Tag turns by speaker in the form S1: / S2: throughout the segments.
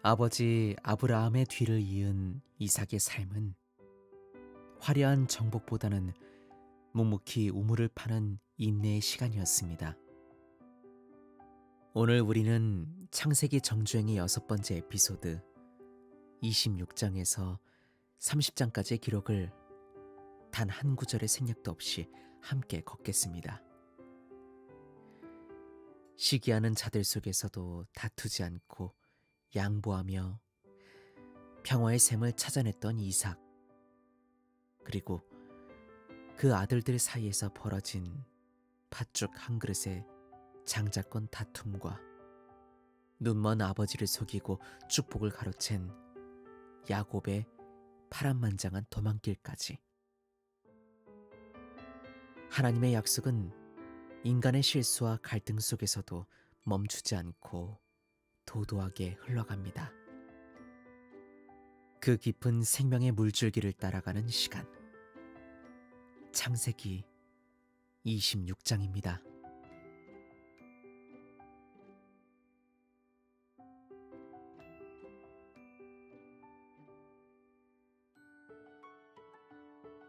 S1: 아버지 아브라함의 뒤를 이은 이삭의 삶은 화려한 정복보다는 묵묵히 우물을 파는 인내의 시간이었습니다. 오늘 우리는 창세기 정주행의 6번째 에피소드 26장에서 30장까지의 기록을 단 한 구절의 생략도 없이 함께 걷겠습니다. 시기하는 자들 속에서도 다투지 않고 양보하며 평화의 샘을 찾아냈던 이삭, 그리고 그 아들들 사이에서 벌어진 팥죽 한 그릇의 장자권 다툼과 눈먼 아버지를 속이고 축복을 가로챈 야곱의 파란만장한 도망길까지. 하나님의 약속은 인간의 실수와 갈등 속에서도 멈추지 않고 도도하게 흘러갑니다. 그 깊은 생명의 물줄기를 따라가는 시간. 창세기 26장입니다.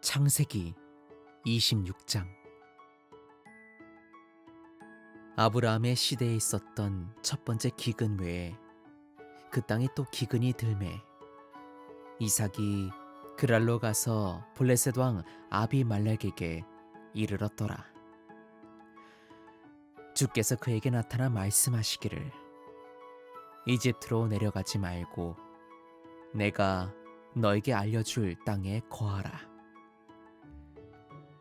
S1: 창세기 26장. 아브라함의 시대에 있었던 첫 번째 기근 외에 그 땅에 또 기근이 들매 이삭이 그랄로 가서 블레셋 왕 아비말렉에게 이르렀더라. 주께서 그에게 나타나 말씀하시기를 이집트로 내려가지 말고 내가 너에게 알려줄 땅에 거하라.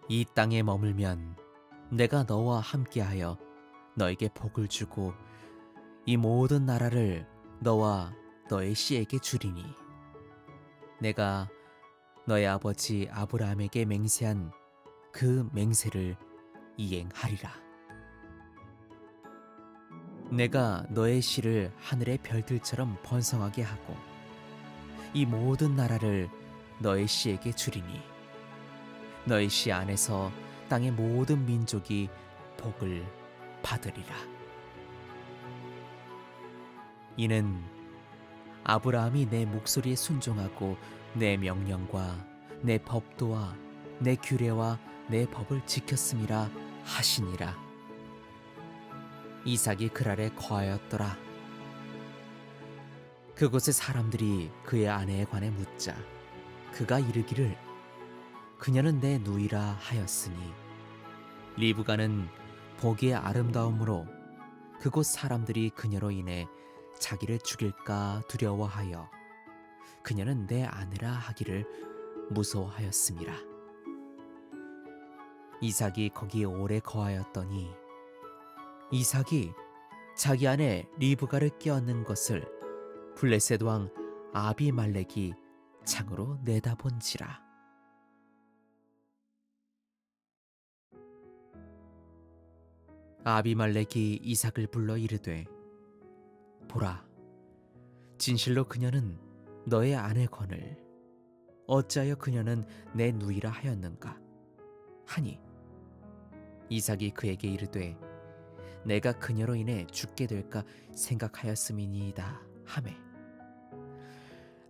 S1: 이 땅에 머물면 내가 너와 함께하여 너에게 복을 주고 이 모든 나라를 너와 너의 씨에게 주리니 내가 너의 아버지 아브라함에게 맹세한 그 맹세를 이행하리라. 내가 너의 씨를 하늘의 별들처럼 번성하게 하고 이 모든 나라를 너의 씨에게 주리니 너의 씨 안에서 땅의 모든 민족이 복을 받으리라. 이는 아브라함이 내 목소리에 순종하고 내 명령과 내 법도와 내 규례와 내 법을 지켰음이라 하시니라. 이삭이 그랄에 거하였더라. 그곳의 사람들이 그의 아내에 관해 묻자 그가 이르기를 그녀는 내 누이라 하였으니 리브가는 보기의 아름다움으로 그곳 사람들이 그녀로 인해 자기를 죽일까 두려워하여 그녀는 내 아내라 하기를 무서워하였음이라. 이삭이 거기에 오래 거하였더니 이삭이 자기 아내 리브가를 껴안는 것을 블레셋 왕 아비말렉이 창으로 내다본지라. 아비말렉이 이삭을 불러 이르되 보라, 진실로 그녀는 너의 아내거늘 어찌하여 그녀는 내 누이라 하였는가 하니 이삭이 그에게 이르되 내가 그녀로 인해 죽게 될까 생각하였음이니이다 하매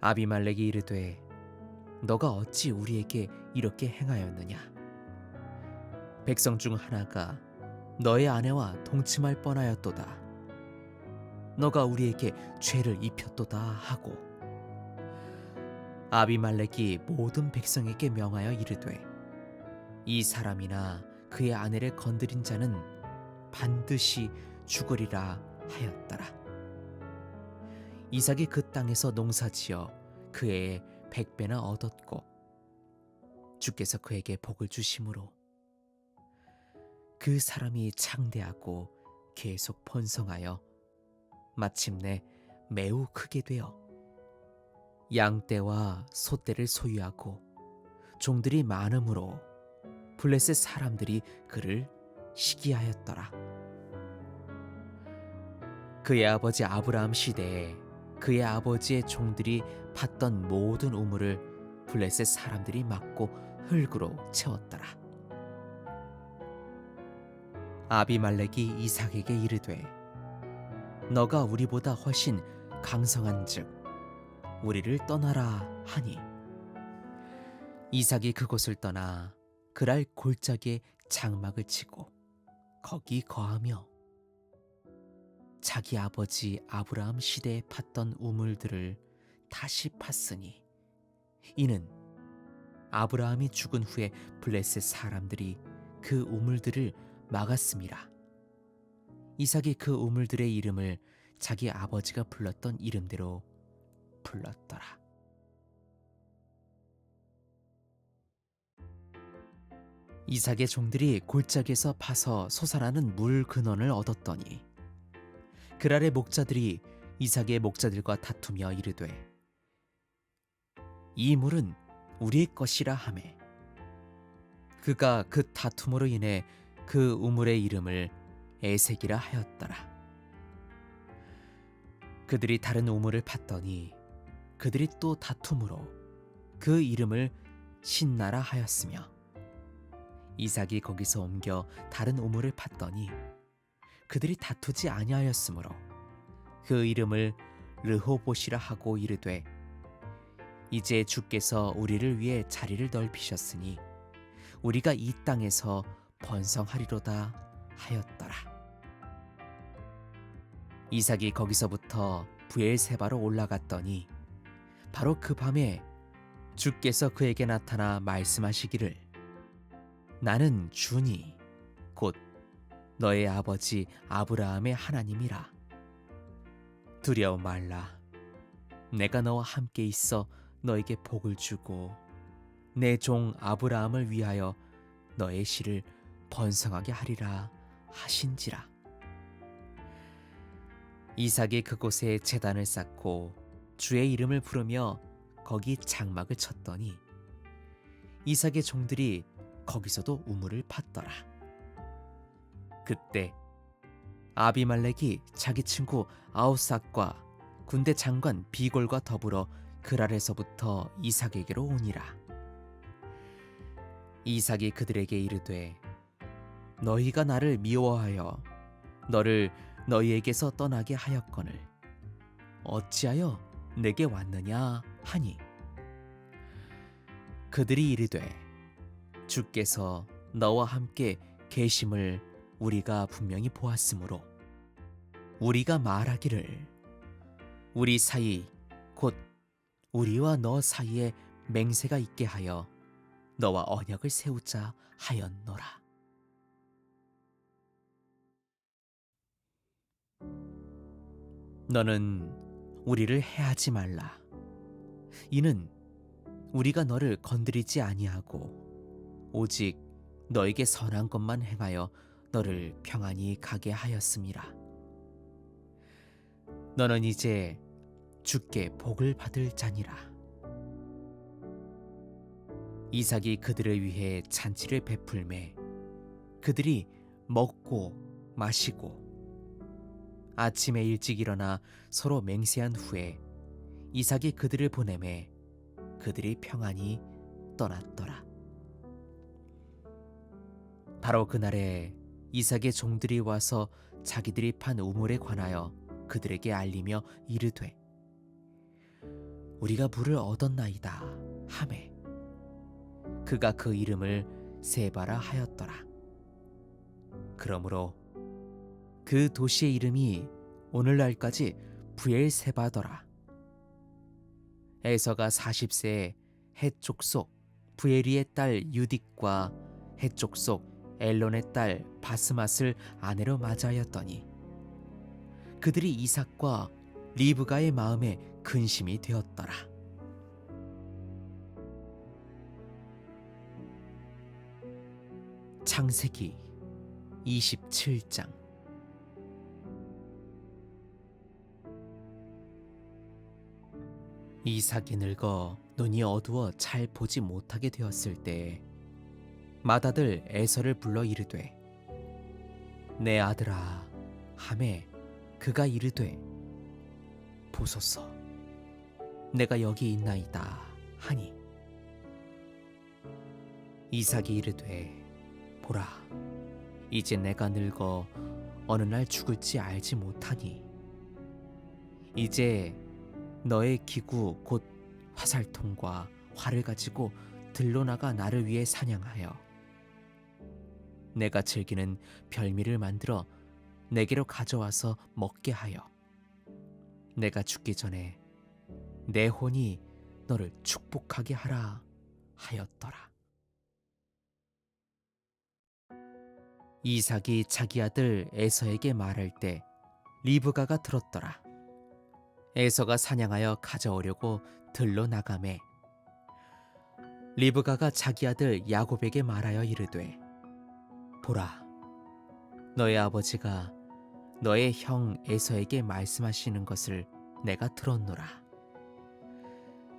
S1: 아비말렉이 이르되 너가 어찌 우리에게 이렇게 행하였느냐. 백성 중 하나가 너의 아내와 동침할 뻔하였도다. 너가 우리에게 죄를 입혔도다 하고 아비말렉이 모든 백성에게 명하여 이르되 이 사람이나 그의 아내를 건드린 자는 반드시 죽으리라 하였더라. 이삭이 그 땅에서 농사지어 그 해에 100배나 얻었고 주께서 그에게 복을 주심으로 그 사람이 창대하고 계속 번성하여 마침내 매우 크게 되어 양떼와 소떼를 소유하고 종들이 많음으로 블레셋 사람들이 그를 시기하였더라. 그의 아버지 아브라함 시대에 그의 아버지의 종들이 팠던 모든 우물을 블레셋 사람들이 막고 흙으로 채웠더라. 아비말렉이 이삭에게 이르되 너가 우리보다 훨씬 강성한즉 우리를 떠나라 하니 이삭이 그곳을 떠나 그랄 골짜기에 장막을 치고 거기 거하며 자기 아버지 아브라함 시대에 팠던 우물들을 다시 팠으니 이는 아브라함이 죽은 후에 블레셋 사람들이 그 우물들을 막았음이라. 이삭이 그 우물들의 이름을 자기 아버지가 불렀던 이름대로 불렀더라. 이삭의 종들이 골짜기에서 파서 솟아나는 물 근원을 얻었더니 그랄의 목자들이 이삭의 목자들과 다투며 이르되 이 물은 우리의 것이라 하매 그가 그 다툼으로 인해 그 우물의 이름을 에색이라 하였더라. 그들이 다른 우물을 팠더니 그들이 또 다툼으로 그 이름을 신나라 하였으며 이삭이 거기서 옮겨 다른 우물을 팠더니 그들이 다투지 아니하였으므로 그 이름을 르호봇이라 하고 이르되 이제 주께서 우리를 위해 자리를 넓히셨으니 우리가 이 땅에서 번성하리로다 하였더라. 이삭이 거기서부터 브엘세바로 올라갔더니 바로 그 밤에 주께서 그에게 나타나 말씀하시기를 나는 주니 곧 너의 아버지 아브라함의 하나님이라. 두려워 말라. 내가 너와 함께 있어 너에게 복을 주고 내 종 아브라함을 위하여 너의 씨를 번성하게 하리라 하신지라. 이삭이 그곳에 제단을 쌓고 주의 이름을 부르며 거기 장막을 쳤더니 이삭의 종들이 거기서도 우물을 팠더라. 그때 아비말렉이 자기 친구 아우삭과 군대 장관 비골과 더불어 그랄에서부터 이삭에게로 오니라. 이삭이 그들에게 이르되 너희가 나를 미워하여 너를 너희에게서 떠나게 하였거늘 어찌하여 내게 왔느냐 하니 그들이 이르되 주께서 너와 함께 계심을 우리가 분명히 보았으므로 우리가 말하기를 우리 사이 곧 우리와 너 사이에 맹세가 있게 하여 너와 언약을 세우자 하였노라. 너는 우리를 해하지 말라. 이는 우리가 너를 건드리지 아니하고 오직 너에게 선한 것만 행하여 너를 평안히 가게 하였음이라. 너는 이제 주께 복을 받을 자니라. 이삭이 그들을 위해 잔치를 베풀매 그들이 먹고 마시고 아침에 일찍 일어나 서로 맹세한 후에 이삭이 그들을 보내매 그들이 평안히 떠났더라. 바로 그날에 이삭의 종들이 와서 자기들이 판 우물에 관하여 그들에게 알리며 이르되 우리가 물을 얻었나이다 하매 그가 그 이름을 세바라 하였더라. 그러므로 그 도시의 이름이 오늘날까지 브엘세바더라. 에서가 40세에 헷 족속 브에리의 딸 유딕과 헷 족속 엘론의 딸 바스맛을 아내로 맞이하였더니 그들이 이삭과 리브가의 마음에 근심이 되었더라. 창세기 27장. 이삭이 늙어 눈이 어두워 잘 보지 못하게 되었을 때 맏아들 에서를 불러 이르되 내 아들아 하매 그가 이르되 보소서 내가 여기 있나이다 하니 이삭이 이르되 보라 이제 내가 늙어 어느 날 죽을지 알지 못하니 이제 너의 기구 곧 화살통과 활을 가지고 들로 나가 나를 위해 사냥하여 내가 즐기는 별미를 만들어 내게로 가져와서 먹게 하여 내가 죽기 전에 내 혼이 너를 축복하게 하라 하였더라. 이삭이 자기 아들 에서에게 말할 때 리브가가 들었더라. 에서가 사냥하여 가져오려고 들로 나가매 리브가가 자기 아들 야곱에게 말하여 이르되 보라, 너의 아버지가 너의 형 에서에게 말씀하시는 것을 내가 들었노라.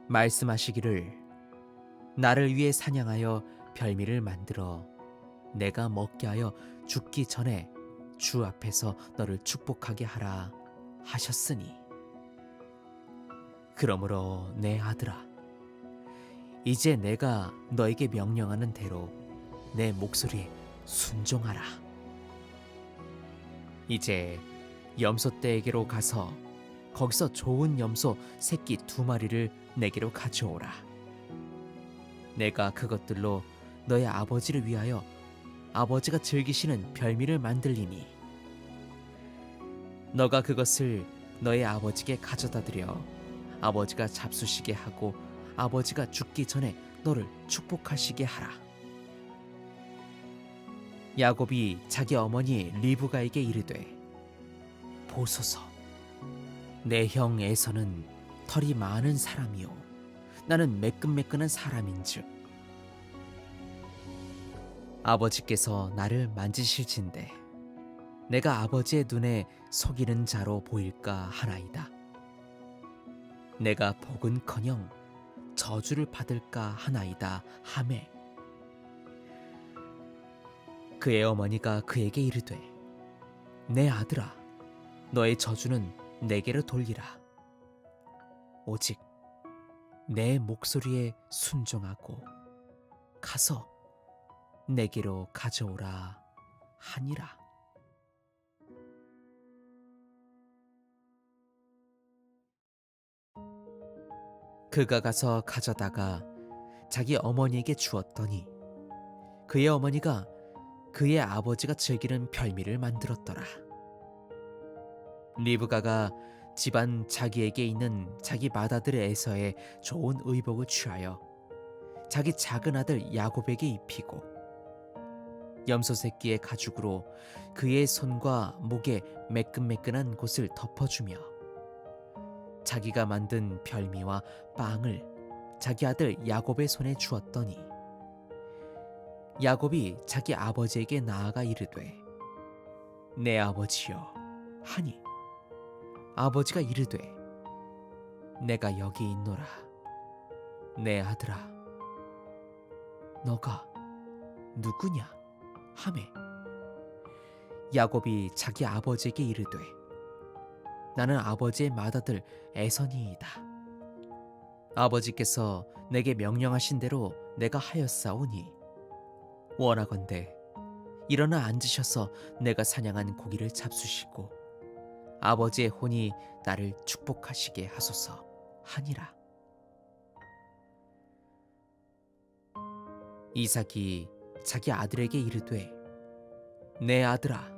S1: 말씀하시기를 나를 위해 사냥하여 별미를 만들어 내가 먹게 하여 죽기 전에 주 앞에서 너를 축복하게 하라 하셨으니 그러므로 내 아들아, 이제 내가 너에게 명령하는 대로 내 목소리에 순종하라. 이제 염소떼에게로 가서 거기서 좋은 염소 새끼 2마리를 내게로 가져오라. 내가 그것들로 너의 아버지를 위하여 아버지가 즐기시는 별미를 만들리니 너가 그것을 너의 아버지께 가져다 드려 아버지가 잡수시게 하고 아버지가 죽기 전에 너를 축복하시게 하라. 야곱이 자기 어머니 리브가에게 이르되 보소서, 내 형 에서는 털이 많은 사람이요 나는 매끈매끈한 사람인즉 아버지께서 나를 만지실진대 내가 아버지의 눈에 속이는 자로 보일까 하나이다. 내가 복은커녕 저주를 받을까 하나이다 하매 그의 어머니가 그에게 이르되 내 아들아, 너의 저주는 내게로 돌리라. 오직 내 목소리에 순종하고 가서 내게로 가져오라 하니라. 그가 가서 가져다가 자기 어머니에게 주었더니 그의 어머니가 그의 아버지가 즐기는 별미를 만들었더라. 리브가가 집안 자기에게 있는 자기 맏아들 에서의 좋은 의복을 취하여 자기 작은 아들 야곱에게 입히고 염소 새끼의 가죽으로 그의 손과 목에 매끈매끈한 곳을 덮어주며 자기가 만든 별미와 빵을 자기 아들 야곱의 손에 주었더니 야곱이 자기 아버지에게 나아가 이르되 내 아버지여 하니 아버지가 이르되 내가 여기 있노라. 내 아들아, 너가 누구냐 하매 야곱이 자기 아버지에게 이르되 나는 아버지의 맏아들 에서니이다. 아버지께서 내게 명령하신 대로 내가 하였사오니 원하건대 일어나 앉으셔서 내가 사냥한 고기를 잡수시고 아버지의 혼이 나를 축복하시게 하소서 하니라. 이삭이 자기 아들에게 이르되 내 아들아,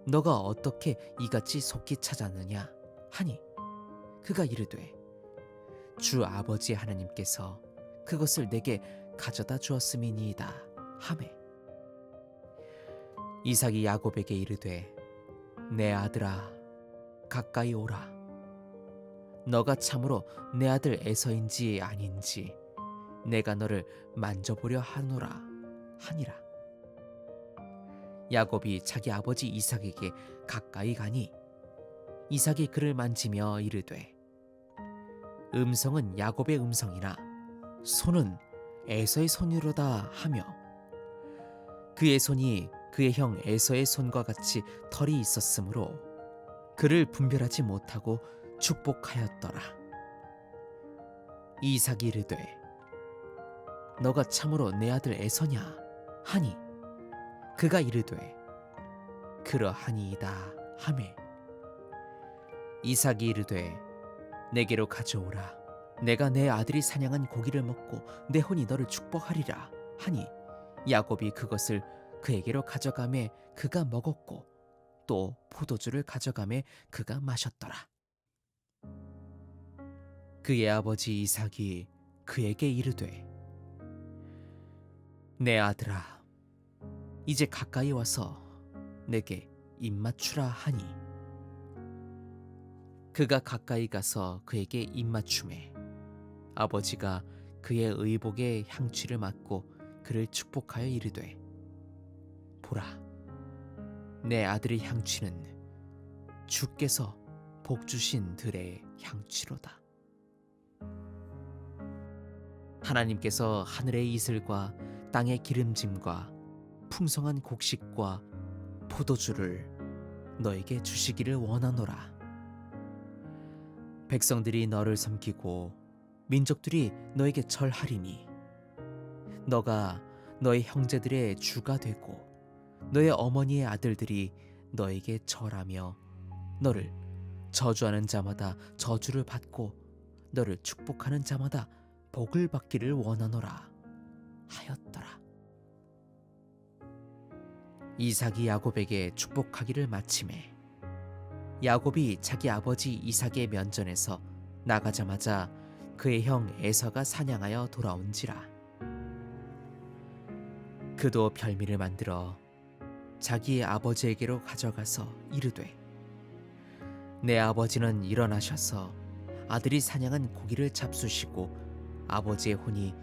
S1: 너가 어떻게 이같이 속히 찾았느냐 하니 그가 이르되 주 아버지 하나님께서 그것을 내게 가져다 주었음이니이다 하매 이삭이 야곱에게 이르되 내 아들아, 가까이 오라. 너가 참으로 내 아들 에서인지 아닌지 내가 너를 만져보려 하노라 하니라. 야곱이 자기 아버지 이삭에게 가까이 가니 이삭이 그를 만지며 이르되 음성은 야곱의 음성이나 손은 에서의 손이로다 하며 그의 손이 그의 형 에서의 손과 같이 털이 있었으므로 그를 분별하지 못하고 축복하였더라. 이삭이 이르되 너가 참으로 내 아들 에서냐 하니 그가 이르되 그러하니이다 하매 이삭이 이르되 내게로 가져오라. 내가 내 아들이 사냥한 고기를 먹고 내 혼이 너를 축복하리라 하니 야곱이 그것을 그에게로 가져가매 그가 먹었고 또 포도주를 가져가매 그가 마셨더라. 그의 아버지 이삭이 그에게 이르되 내 아들아 이제 가까이 와서 내게 입맞추라 하니 그가 가까이 가서 그에게 입맞춤에 아버지가 그의 의복에 향취를 맡고 그를 축복하여 이르되 보라 내 아들의 향취는 주께서 복 주신 들의 향취로다. 하나님께서 하늘의 이슬과 땅의 기름짐과 풍성한 곡식과 포도주를 너에게 주시기를 원하노라. 백성들이 너를 섬기고 민족들이 너에게 절하리니 너가 너의 형제들의 주가 되고 너의 어머니의 아들들이 너에게 절하며 너를 저주하는 자마다 저주를 받고 너를 축복하는 자마다 복을 받기를 원하노라 하였더라. 이삭이 야곱에게 축복하기를 마치매 야곱이 자기 아버지 이삭의 면전에서 나가자마자 그의 형 에서가 사냥하여 돌아온지라. 그도 별미를 만들어 자기의 아버지에게로 가져가서 이르되 내 아버지는 일어나셔서 아들이 사냥한 고기를 잡수시고 아버지의 혼이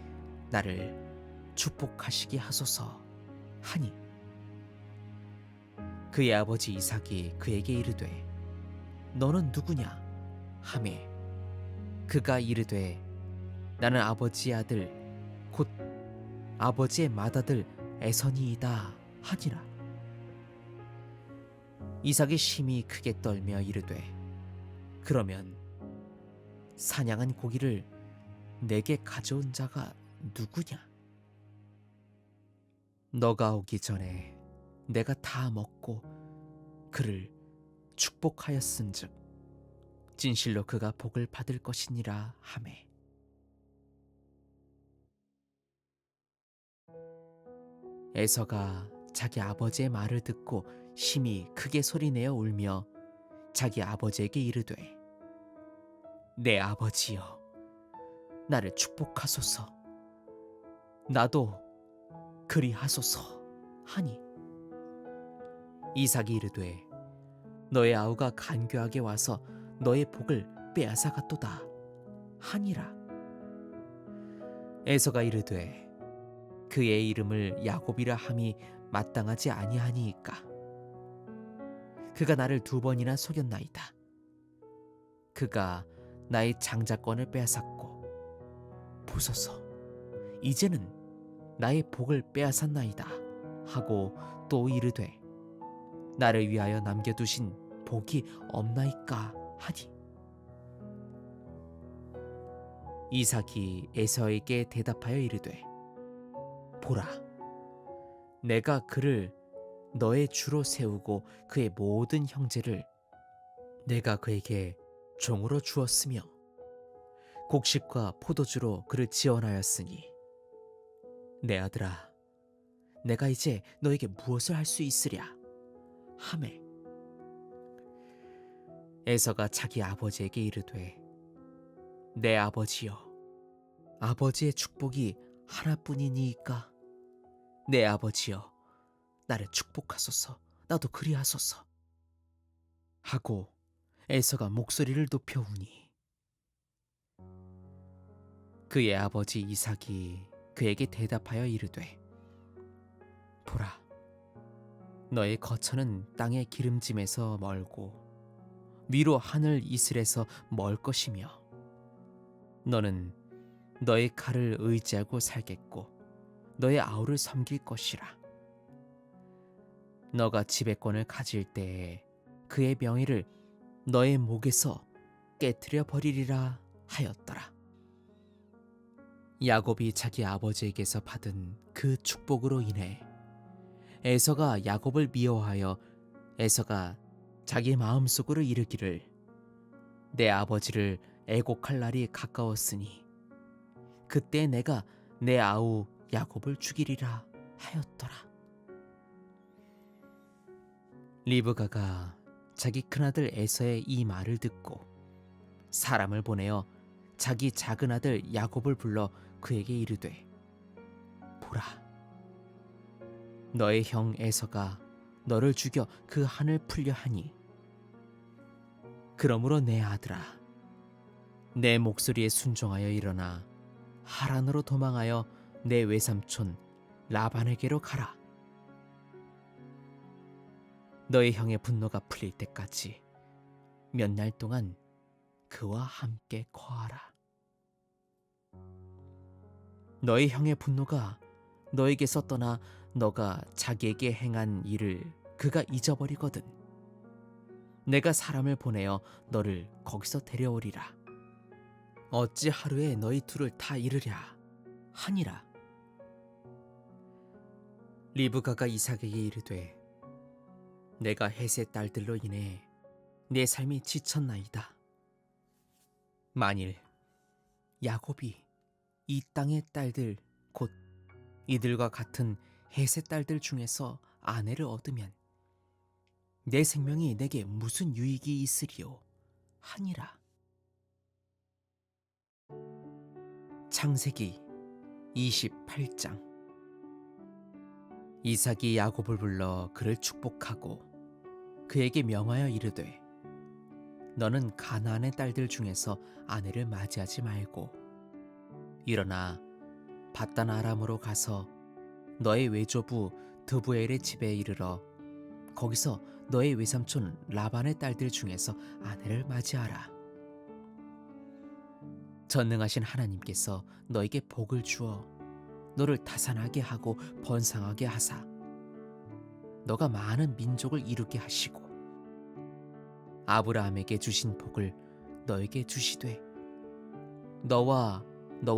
S1: 나를 축복하시게 하소서 하니 그의 아버지 이삭이 그에게 이르되 너는 누구냐 하매 그가 이르되 나는 아버지의 아들 곧 아버지의 맏아들 에서니이다 하니라. 이삭이 심히 크게 떨며 이르되 그러면 사냥한 고기를 내게 가져온 자가 누구냐? 너가 오기 전에 내가 다 먹고 그를 축복하였은즉 진실로 그가 복을 받을 것이니라 하매 에서가 자기 아버지의 말을 듣고 심히 크게 소리내어 울며 자기 아버지에게 이르되 내 아버지여 나를 축복하소서 나도 그리하소서 하니 이삭이 이르되 너의 아우가 간교하게 와서 너의 복을 빼앗아 갔도다 하니라. 에서가 이르되 그의 이름을 야곱이라 함이 마땅하지 아니하니이까 그가 나를 2번이나 속였나이다. 그가 나의 장자권을 빼앗았고 보소서 이제는 나의 복을 빼앗았나이다 하고 또 이르되 나를 위하여 남겨두신 복이 없나이까 하니 이삭이 에서에게 대답하여 이르되 보라 내가 그를 너의 주로 세우고 그의 모든 형제를 내가 그에게 종으로 주었으며 곡식과 포도주로 그를 지원하였으니 내 아들아 내가 이제 너에게 무엇을 할 수 있으랴 하매 에서가 자기 아버지에게 이르되 내 아버지여 아버지의 축복이 하나뿐이니이까 내 아버지여 나를 축복하소서 나도 그리하소서 하고 에서가 목소리를 높여 우니 그의 아버지 이삭이 그에게 대답하여 이르되 보라 너의 거처는 땅의 기름짐에서 멀고 위로 하늘 이슬에서 멀 것이며 너는 너의 칼을 의지하고 살겠고 너의 아우를 섬길 것이라. 너가 지배권을 가질 때에 그의 명예를 너의 목에서 깨트려 버리리라 하였더라. 야곱이 자기 아버지에게서 받은 그 축복으로 인해 에서가 야곱을 미워하여 에서가 자기 마음속으로 이르기를 내 아버지를 애곡할 날이 가까웠으니 그때 내가 내 아우 야곱을 죽이리라 하였더라. 리브가가 자기 큰아들 에서의 이 말을 듣고 사람을 보내어 자기 작은 아들 야곱을 불러 그에게 이르되, 보라, 너의 형 에서가 너를 죽여 그 한을 풀려 하니, 그러므로 내 아들아, 내 목소리에 순종하여 일어나 하란으로 도망하여 내 외삼촌 라반에게로 가라. 너의 형의 분노가 풀릴 때까지 몇 날 동안 그와 함께 거하라. 너의 형의 분노가 너에게서 떠나 너가 자기에게 행한 일을 그가 잊어버리거든 내가 사람을 보내어 너를 거기서 데려오리라. 어찌 하루에 너희 둘을 다 잃으랴 하니라. 리브가가 이삭에게 이르되, 내가 헷의 딸들로 인해 내 삶이 지쳤나이다. 만일 야곱이 이 땅의 딸들 곧 이들과 같은 헷의 딸들 중에서 아내를 얻으면 내 생명이 내게 무슨 유익이 있으리요 하니라. 창세기 28장. 이삭이 야곱을 불러 그를 축복하고 그에게 명하여 이르되, 너는 가나안의 딸들 중에서 아내를 맞이하지 말고 일어나 밧단 아람으로 가서 너의 외조부 드부엘의 집에 이르러 거기서 너의 외삼촌 라반의 딸들 중에서 아내를 맞이하라. 전능하신 하나님께서 너에게 복을 주어 너를 다산하게 하고 번성하게 하사 너가 많은 민족을 이루게 하시고 아브라함에게 주신 복을 너에게 주시되 너와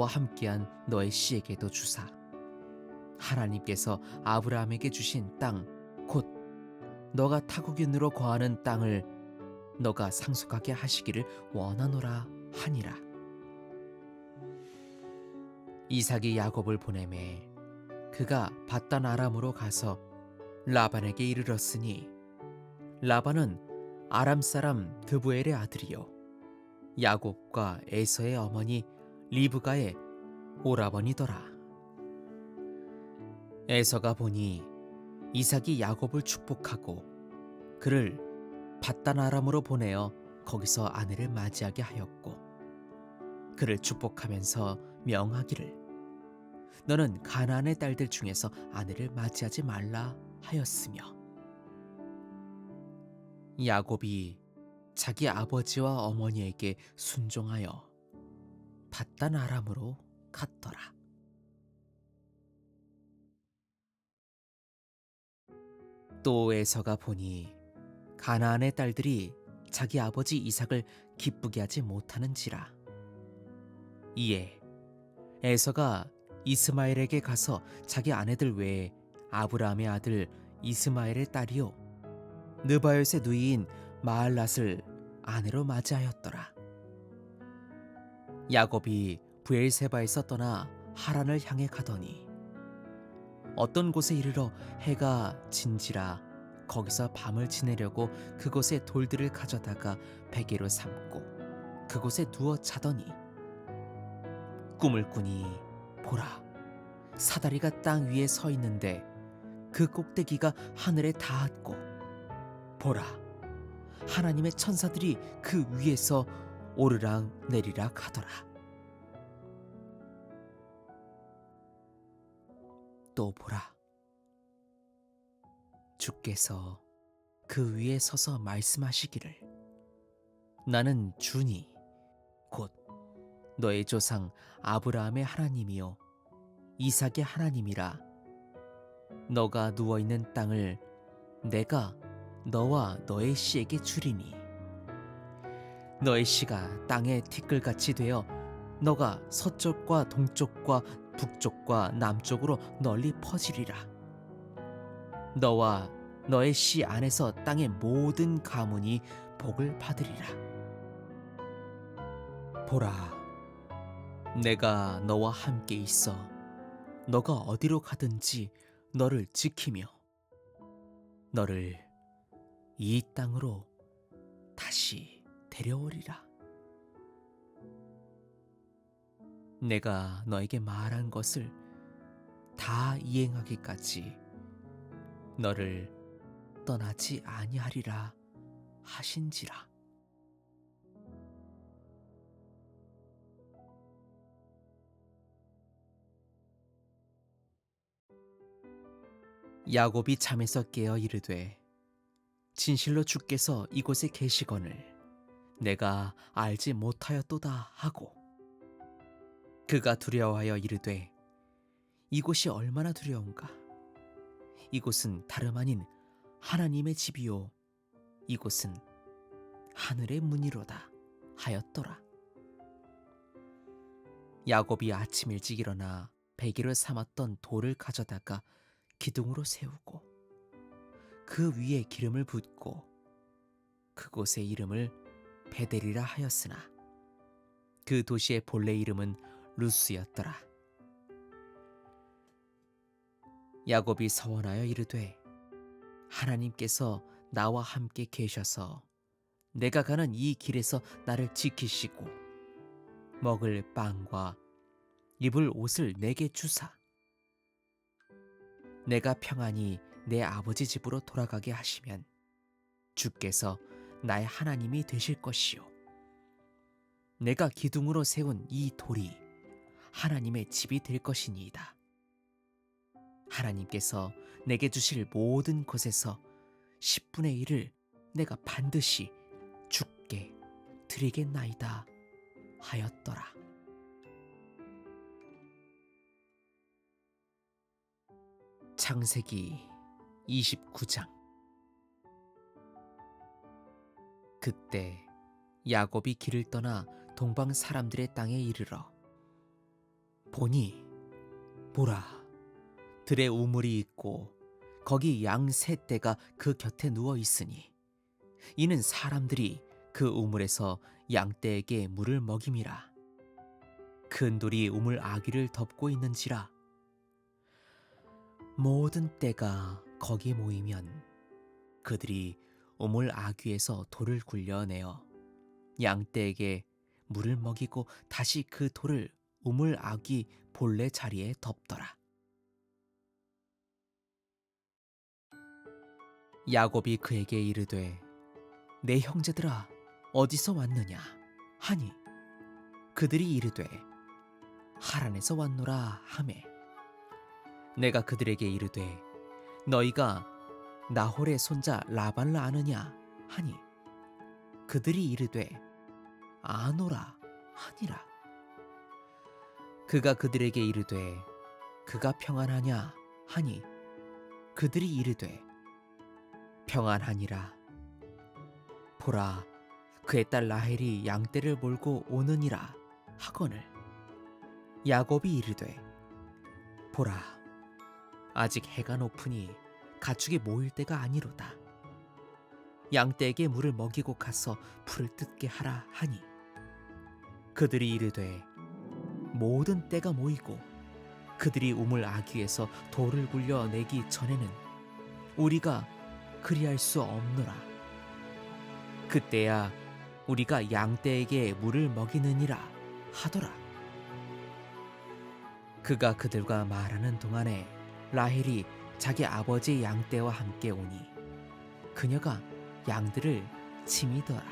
S1: 함께한 너의 씨에게도 주사 하나님께서 아브라함에게 주신 땅 곧 너가 타국인으로 거하는 땅을 너가 상속하게 하시기를 원하노라 하니라. 이삭이 야곱을 보내매 그가 밧단 아람으로 가서 라반에게 이르렀으니 라반은 아람 사람 드부엘의 아들이요 야곱과 에서의 어머니 리브가의 오라버니더라. 에서가 보니 이삭이 야곱을 축복하고 그를 밧단 아람으로 보내어 거기서 아내를 맞이하게 하였고 그를 축복하면서 명하기를 너는 가나안의 딸들 중에서 아내를 맞이하지 말라 하였으며 야곱이 자기 아버지와 어머니에게 순종하여 밧단 아람으로 갔더라. 또 에서가 보니 가나안의 딸들이 자기 아버지 이삭을 기쁘게 하지 못하는지라. 이에 에서가 이스마엘에게 가서 자기 아내들 외에 아브라함의 아들 이스마엘의 딸이요 느바요의 누이인 마알랏을 아내로 맞이하였더라. 야곱이 브엘세바에서 떠나 하란을 향해 가더니 어떤 곳에 이르러 해가 진지라 거기서 밤을 지내려고 그곳에 돌들을 가져다가 베개로 삼고 그곳에 누워 자더니 꿈을 꾸니 보라, 사다리가 땅 위에 서 있는데 그 꼭대기가 하늘에 닿았고 보라, 하나님의 천사들이 그 위에서 오르락 내리락 하더라. 또 보라, 주께서 그 위에 서서 말씀하시기를 나는 주니 곧 너의 조상 아브라함의 하나님이요 이삭의 하나님이라. 너가 누워있는 땅을 내가 너와 너의 씨에게 주리니 너의 씨가 땅의 티끌같이 되어 너가 서쪽과 동쪽과 북쪽과 남쪽으로 널리 퍼지리라. 너와 너의 씨 안에서 땅의 모든 가문이 복을 받으리라. 보라, 내가 너와 함께 있어 너가 어디로 가든지 너를 지키며 너를 이 땅으로 다시 데려오리라. 내가 너에게 말한 것을 다 이행하기까지 너를 떠나지 아니하리라 하신지라. 야곱이 잠에서 깨어 이르되 진실로 주께서 이곳에 계시거늘 내가 알지 못하였도다 하고 그가 두려워하여 이르되 이곳이 얼마나 두려운가. 이곳은 다름 아닌 하나님의 집이요 이곳은 하늘의 문이로다 하였더라. 야곱이 아침 일찍 일어나 베개로 삼았던 돌을 가져다가 기둥으로 세우고 그 위에 기름을 붓고 그곳의 이름을 베델이라 하였으나 그 도시의 본래 이름은 루스였더라. 야곱이 서원하여 이르되 하나님께서 나와 함께 계셔서 내가 가는 이 길에서 나를 지키시고 먹을 빵과 입을 옷을 내게 주사 내가 평안히 내 아버지 집으로 돌아가게 하시면 주께서 나의 하나님이 되실 것이요 내가 기둥으로 세운 이 돌이 하나님의 집이 될 것이니이다. 하나님께서 내게 주실 모든 것에서 10분의 1을 내가 반드시 주께 드리겠나이다 하였더라. 창세기 29장. 그때 야곱이 길을 떠나 동방 사람들의 땅에 이르러 보니 보라 들에 우물이 있고 거기 양 세 떼가 그 곁에 누워 있으니 이는 사람들이 그 우물에서 양 떼에게 물을 먹임이라. 큰 돌이 우물 아귀를 덮고 있는지라. 모든 떼가 거기 모이면 그들이 우물 아귀에서 돌을 굴려내어 양 떼에게 물을 먹이고 다시 그 돌을 우물 아귀 본래 자리에 덮더라. 야곱이 그에게 이르되 내 형제들아 어디서 왔느냐 하니 그들이 이르되 하란에서 왔노라 하매 내가 그들에게 이르되 너희가 나홀의 손자 라반을 아느냐 하니 그들이 이르되 아노라 하니라. 그가 그들에게 이르되 그가 평안하냐 하니 그들이 이르되 평안하니라. 보라 그의 딸 라헬이 양떼를 몰고 오느니라 하거늘 야곱이 이르되 보라 아직 해가 높으니 가축이 모일 때가 아니로다. 양떼에게 물을 먹이고 가서 풀을 뜯게 하라 하니 그들이 이르되 모든 떼가 모이고 그들이 우물 아귀에서 돌을 굴려 내기 전에는 우리가 그리할 수 없노라. 그때야 우리가 양떼에게 물을 먹이느니라 하더라. 그가 그들과 말하는 동안에 라헬이 자기 아버지 양떼와 함께 오니 그녀가 양들을 치미더라.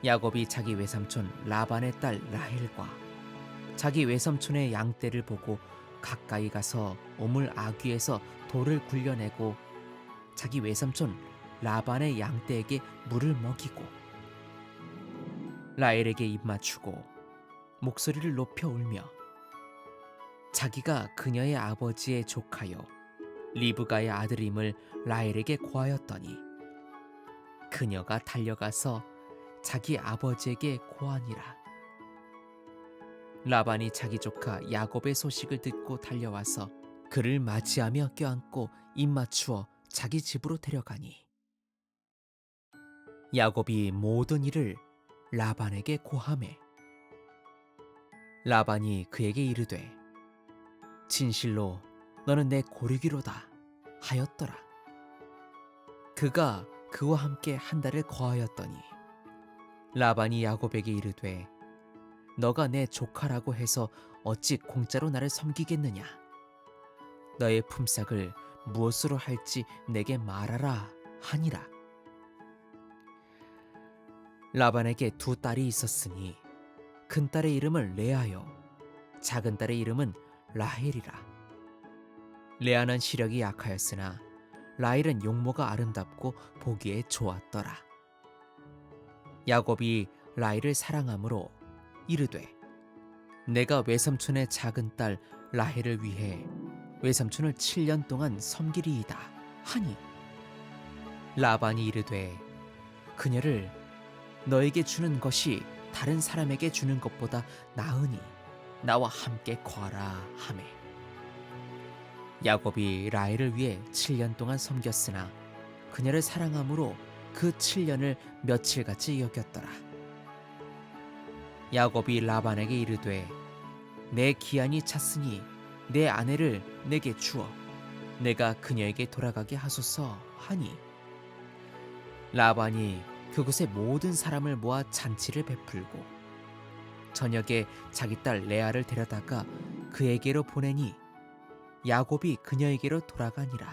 S1: 야곱이 자기 외삼촌 라반의 딸 라헬과 자기 외삼촌의 양떼를 보고 가까이 가서 우물 아귀에서 돌을 굴려내고 자기 외삼촌 라반의 양떼에게 물을 먹이고 라헬에게 입맞추고 목소리를 높여 울며 자기가 그녀의 아버지의 조카요 리브가의 아들임을 라헬에게 고하였더니 그녀가 달려가서 자기 아버지에게 고하니라. 라반이 자기 조카 야곱의 소식을 듣고 달려와서 그를 맞이하며 껴안고 입맞추어 자기 집으로 데려가니 야곱이 모든 일을 라반에게 고하매 라반이 그에게 이르되 진실로 너는 내 고르기로다 하였더라. 그가 그와 함께 한 달을 거하였더니 라반이 야곱에게 이르되 너가 내 조카라고 해서 어찌 공짜로 나를 섬기겠느냐? 너의 품삯을 무엇으로 할지 내게 말하라 하니라. 라반에게 두 딸이 있었으니 큰 딸의 이름을 레아요 작은 딸의 이름은 라헬이라. 레아는 시력이 약하였으나 라헬은 용모가 아름답고 보기에 좋았더라. 야곱이 라헬을 사랑하므로 이르되 내가 외삼촌의 작은 딸 라헬을 위해 외삼촌을 7년 동안 섬기리이다 하니 라반이 이르되 그녀를 너에게 주는 것이 다른 사람에게 주는 것보다 나으니 나와 함께 거하라 하매 야곱이 라헬을 위해 7년 동안 섬겼으나 그녀를 사랑함으로 그 7년을 며칠같이 여겼더라. 야곱이 라반에게 이르되 내 기한이 찼으니 내 아내를 내게 주어 내가 그녀에게 돌아가게 하소서 하니 라반이 그곳에 모든 사람을 모아 잔치를 베풀고 저녁에 자기 딸 레아를 데려다가 그에게로 보내니 야곱이 그녀에게로 돌아가니라.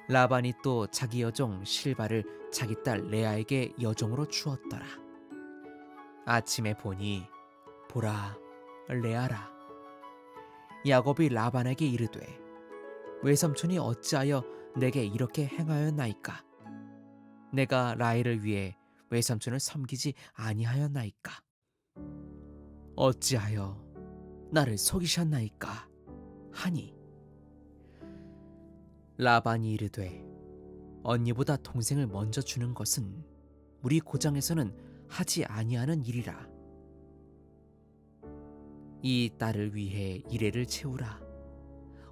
S1: 라반이 또 자기 여종 실바를 자기 딸 레아에게 여종으로 주었더라. 아침에 보니 보라 레아라. 야곱이 라반에게 이르되 외삼촌이 어찌하여 내게 이렇게 행하였나이까? 내가 라헬을 위해 외삼촌을 섬기지 아니하였나이까? 어찌하여 나를 속이셨나이까? 하니 라반이 이르되 언니보다 동생을 먼저 주는 것은 우리 고장에서는 하지 아니하는 일이라. 이 딸을 위해 이레를 채우라.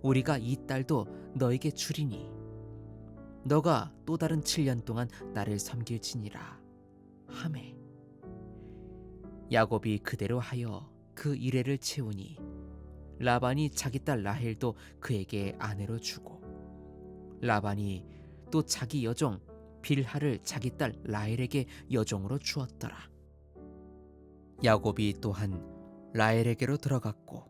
S1: 우리가 이 딸도 너에게 주리니 너가 또 다른 7년 동안 나를 섬길지니라 하매 야곱이 그대로 하여 그 이레를 채우니 라반이 자기 딸 라헬도 그에게 아내로 주고 라반이 또 자기 여종 빌하를 자기 딸 라헬에게 여종으로 주었더라. 야곱이 또한 라헬에게로 들어갔고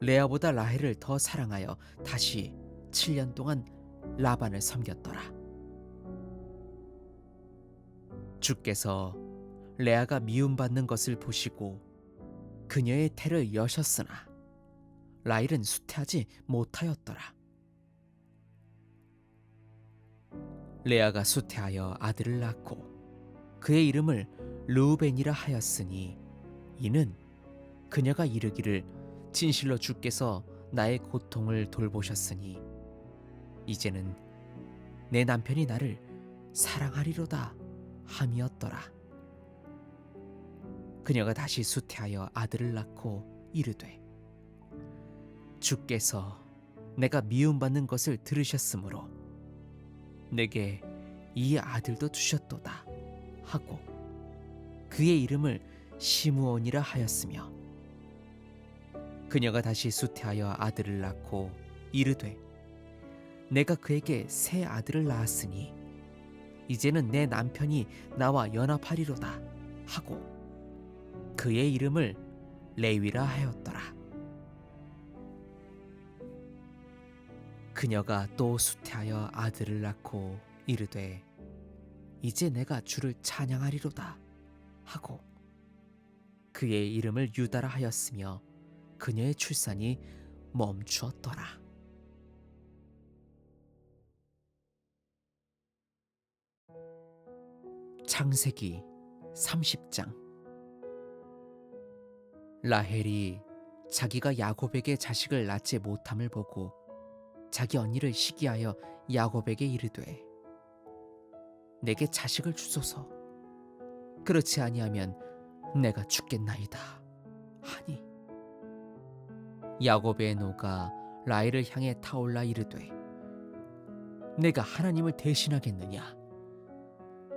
S1: 레아보다 라헬을 더 사랑하여 다시 7년 동안 라반을 섬겼더라. 주께서 레아가 미움받는 것을 보시고 그녀의 태를 여셨으나 라헬은 수태하지 못하였더라. 레아가 수태하여 아들을 낳고 그의 이름을 르우벤이라 하였으니 이는 그녀가 이르기를 진실로 주께서 나의 고통을 돌보셨으니 이제는 내 남편이 나를 사랑하리로다 함이었더라. 그녀가 다시 수태하여 아들을 낳고 이르되 주께서 내가 미움받는 것을 들으셨으므로 내게 이 아들도 주셨도다 하고 그의 이름을 시므온이라 하였으며 그녀가 다시 수태하여 아들을 낳고 이르되 내가 그에게 새 아들을 낳았으니 이제는 내 남편이 나와 연합하리로다 하고 그의 이름을 레위라 하였더라. 그녀가 또 수태하여 아들을 낳고 이르되 이제 내가 주를 찬양하리로다 하고 그의 이름을 유다라 하였으며 그녀의 출산이 멈추었더라. 창세기 30장. 라헬이 자기가 야곱에게 자식을 낳지 못함을 보고 자기 언니를 시기하여 야곱에게 이르되 내게 자식을 주소서. 그렇지 아니하면 내가 죽겠나이다 하니 야곱의 노가 라헬을 향해 타올라 이르되 내가 하나님을 대신하겠느냐?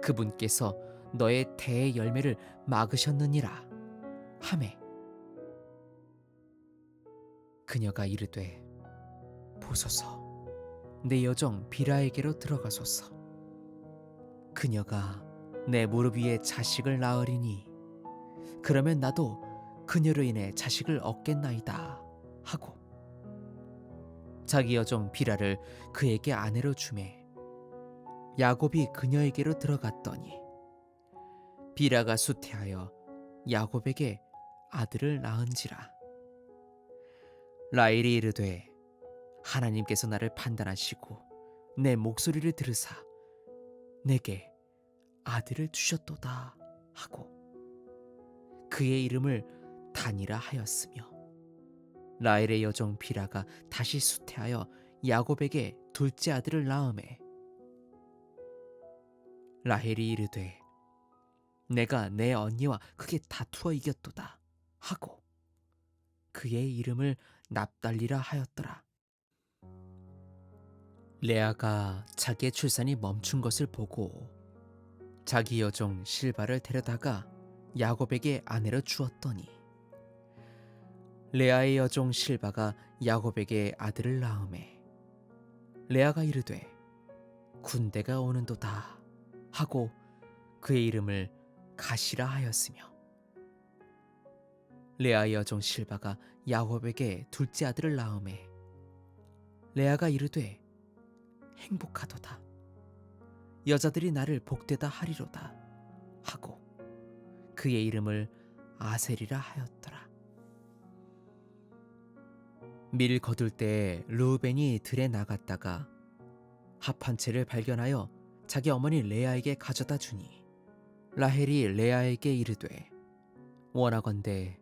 S1: 그분께서 너의 태의 열매를 막으셨느니라 하매 그녀가 이르되 보소서 내 여종 비라에게로 들어가소서. 그녀가 내 무릎 위에 자식을 낳으리니 그러면 나도 그녀로 인해 자식을 얻겠나이다 하고 자기 여종 비라를 그에게 아내로 주매 야곱이 그녀에게로 들어갔더니 비라가 수태하여 야곱에게 아들을 낳은지라. 라헬이 이르되 하나님께서 나를 판단하시고 내 목소리를 들으사 내게 아들을 주셨도다 하고 그의 이름을 단이라 하였으며 라헬의 여종 비라가 다시 수태하여 야곱에게 둘째 아들을 낳음에 라헬이 이르되 내가 내 언니와 크게 다투어 이겼도다 하고 그의 이름을 납달리라 하였더라. 레아가 자기의 출산이 멈춘 것을 보고 자기 여종 실바를 데려다가 야곱에게 아내로 주었더니 레아의 여종 실바가 야곱에게 아들을 낳음에 레아가 이르되 군대가 오는도다 하고 그의 이름을 가시라 하였으며 레아의 여종 실바가 야곱에게 둘째 아들을 낳음에 레아가 이르되 행복하도다 여자들이 나를 복되다 하리로다 하고 그의 이름을 아셀이라 하였더라. 밀 거둘 때 르우벤이 들에 나갔다가 합 한 채를 발견하여 자기 어머니 레아에게 가져다 주니 라헬이 레아에게 이르되 원하건대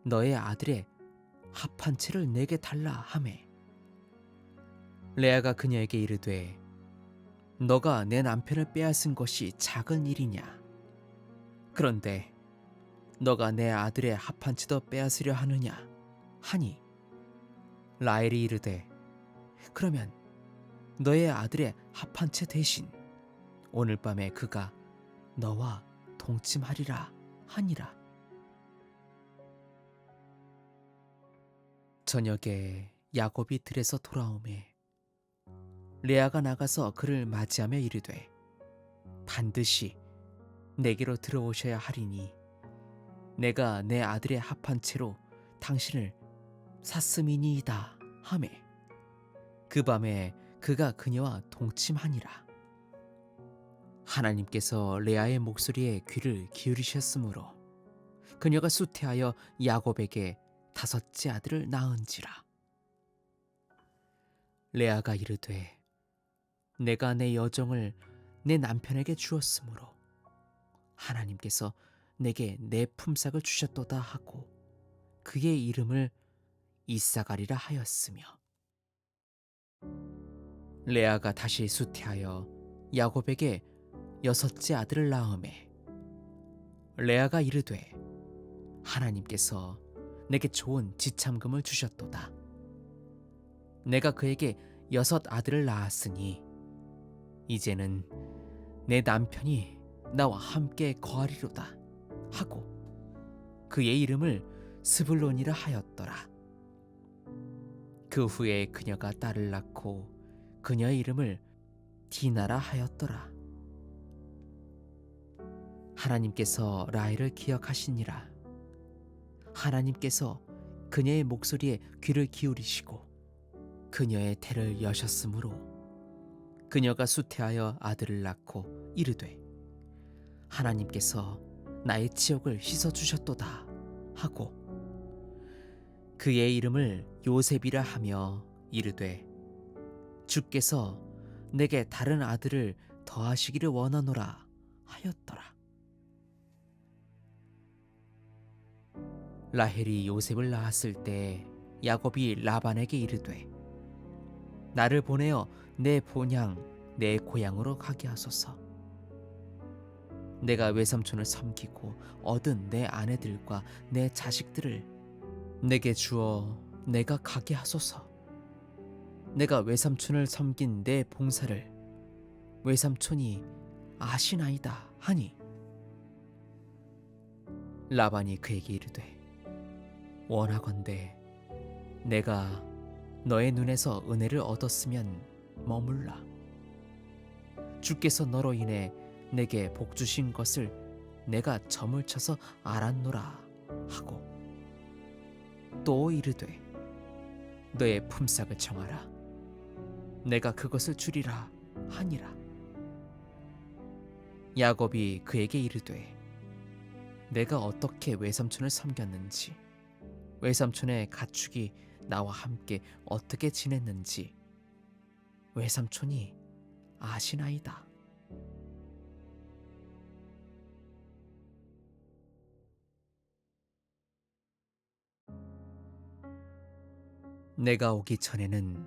S1: 너의 아들의 합 한 채를 내게 달라 하매 레아가 그녀에게 이르되 너가 내 남편을 빼앗은 것이 작은 일이냐 그런데 너가 내 아들의 합 한 채도 빼앗으려 하느냐 하니 라헬이 이르되 그러면 너의 아들의 합 한 채 대신 오늘 밤에 그가 너와 동침하리라 하니라. 저녁에 야곱이 들에서 돌아오매 레아가 나가서 그를 맞이하며 이르되 반드시 내게로 들어오셔야 하리니 내가 내 아들의 합 한 채로 당신을 샀음이니이다 하매 그 밤에 그가 그녀와 동침하니라. 하나님께서 레아의 목소리에 귀를 기울이셨으므로 그녀가 수태하여 야곱에게 다섯째 아들을 낳은지라. 레아가 이르되 내가 내 여종을 내 남편에게 주었으므로 하나님께서 내게 내 품삯을 주셨도다 하고 그의 이름을 이사가리라 하였으며 레아가 다시 수태하여 야곱에게 여섯째 아들을 낳음에 레아가 이르되 하나님께서 내게 좋은 지참금을 주셨도다. 내가 그에게 여섯 아들을 낳았으니 이제는 내 남편이 나와 함께 거하리로다 하고 그의 이름을 스불론이라 하였더라. 그 후에 그녀가 딸을 낳고 그녀의 이름을 디나라 하였더라. 하나님께서 라헬을 기억하시니라. 하나님께서 그녀의 목소리에 귀를 기울이시고 그녀의 태를 여셨으므로 그녀가 수태하여 아들을 낳고 이르되 하나님께서 나의 치욕을 씻어주셨도다 하고 그의 이름을 요셉이라 하며 이르되 주께서 내게 다른 아들을 더하시기를 원하노라 하였더라. 라헬이 요셉을 낳았을 때 야곱이 라반에게 이르되 나를 보내어 내 본향 내 고향으로 가게 하소서. 내가 외삼촌을 섬기고 얻은 내 아내들과 내 자식들을 내게 주어 내가 가게 하소서. 내가 외삼촌을 섬긴 내 봉사를 외삼촌이 아시나이다 하니 라반이 그에게 이르되 원하건대 내가 너의 눈에서 은혜를 얻었으면 머물라. 주께서 너로 인해 내게 복 주신 것을 내가 점을 쳐서 알았노라 하고 또 이르되 너의 품삯을 정하라. 내가 그것을 주리라 하니라. 야곱이 그에게 이르되 내가 어떻게 외삼촌을 섬겼는지 외삼촌의 가축이 나와 함께 어떻게 지냈는지 외삼촌이 아시나이다. 내가 오기 전에는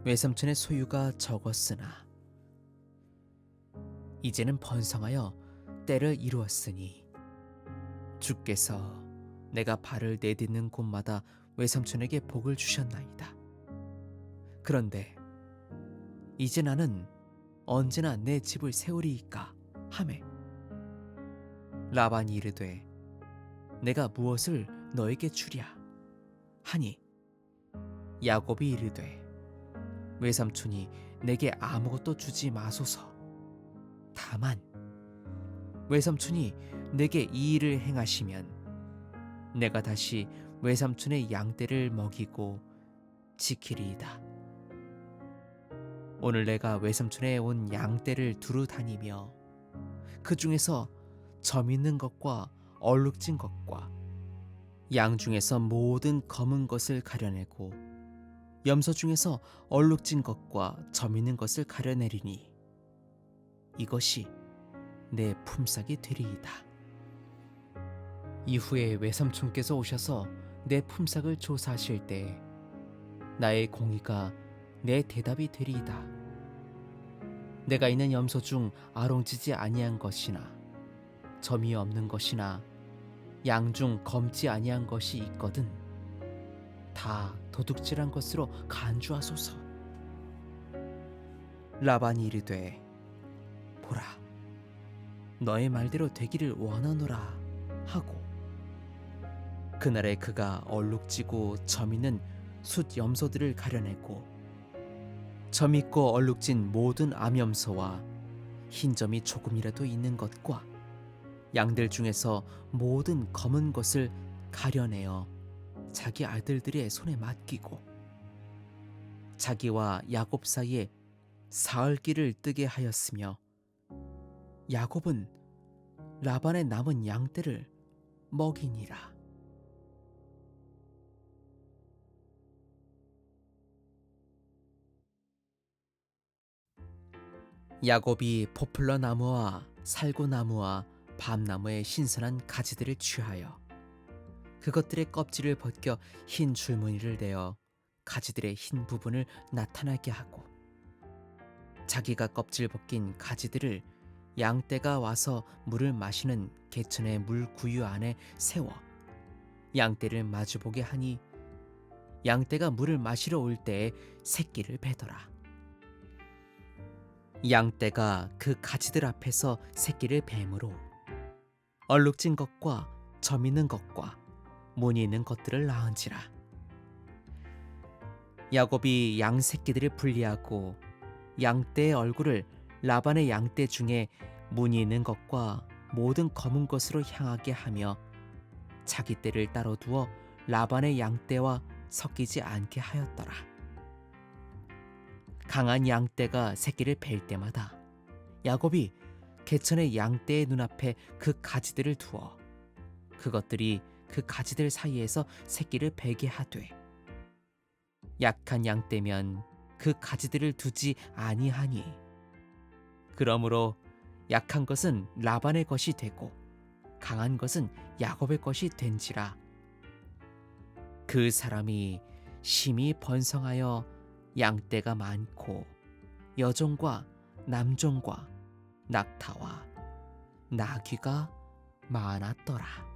S1: 외삼촌의 소유가 적었으나 이제는 번성하여 때를 이루었으니 주께서 내가 발을 내딛는 곳마다 외삼촌에게 복을 주셨나이다. 그런데 이제 나는 언제나 내 집을 세우리이까 하매 라반이 이르되 내가 무엇을 너에게 주랴 하니 야곱이 이르되 외삼촌이 내게 아무것도 주지 마소서. 다만 외삼촌이 내게 이 일을 행하시면 내가 다시 외삼촌의 양떼를 먹이고 지키리이다. 오늘 내가 외삼촌에 온 양떼를 두루 다니며 그 중에서 점 있는 것과 얼룩진 것과 양 중에서 모든 검은 것을 가려내고 염소 중에서 얼룩진 것과 점 있는 것을 가려내리니 이것이 내 품삯이 되리이다. 이후에 외삼촌께서 오셔서 내 품삯을 조사하실 때 나의 공의가 내 대답이 되리이다. 내가 있는 염소 중 아롱지지 아니한 것이나 점이 없는 것이나 양 중 검지 아니한 것이 있거든 다 도둑질한 것으로 간주하소서. 라반이 이르되 보라 너의 말대로 되기를 원하노라 하고 그날에 그가 얼룩지고 점 있는 숫 염소들을 가려내고 점 있고 얼룩진 모든 암염소와 흰 점이 조금이라도 있는 것과 양들 중에서 모든 검은 것을 가려내어 자기 아들들의 손에 맡기고 자기와 야곱 사이에 사흘길을 뜨게 하였으며 야곱은 라반의 남은 양떼를 먹이니라. 야곱이 포플러 나무와 살구나무와 밤나무의 신선한 가지들을 취하여 그것들의 껍질을 벗겨 흰 줄무늬를 내어 가지들의 흰 부분을 나타나게 하고 자기가 껍질 벗긴 가지들을 양떼가 와서 물을 마시는 개천의 물구유 안에 세워 양떼를 마주보게 하니 양떼가 물을 마시러 올 때에 새끼를 베더라. 양떼가 그 가지들 앞에서 새끼를 뱀으로 얼룩진 것과 점 있는 것과 무늬 있는 것들을 낳은지라. 야곱이 양 새끼들을 분리하고 양떼의 얼굴을 라반의 양떼 중에 무늬 있는 것과 모든 검은 것으로 향하게 하며 자기 떼를 따로 두어 라반의 양떼와 섞이지 않게 하였더라. 강한 양떼가 새끼를 벨 때마다 야곱이 개천의 양떼의 눈앞에 그 가지들을 두어 그것들이 그 가지들 사이에서 새끼를 베게 하되 약한 양떼면 그 가지들을 두지 아니하니 그러므로 약한 것은 라반의 것이 되고 강한 것은 야곱의 것이 된지라. 그 사람이 심히 번성하여 양떼가 많고 여종과 남종과 낙타와 나귀가 많았더라.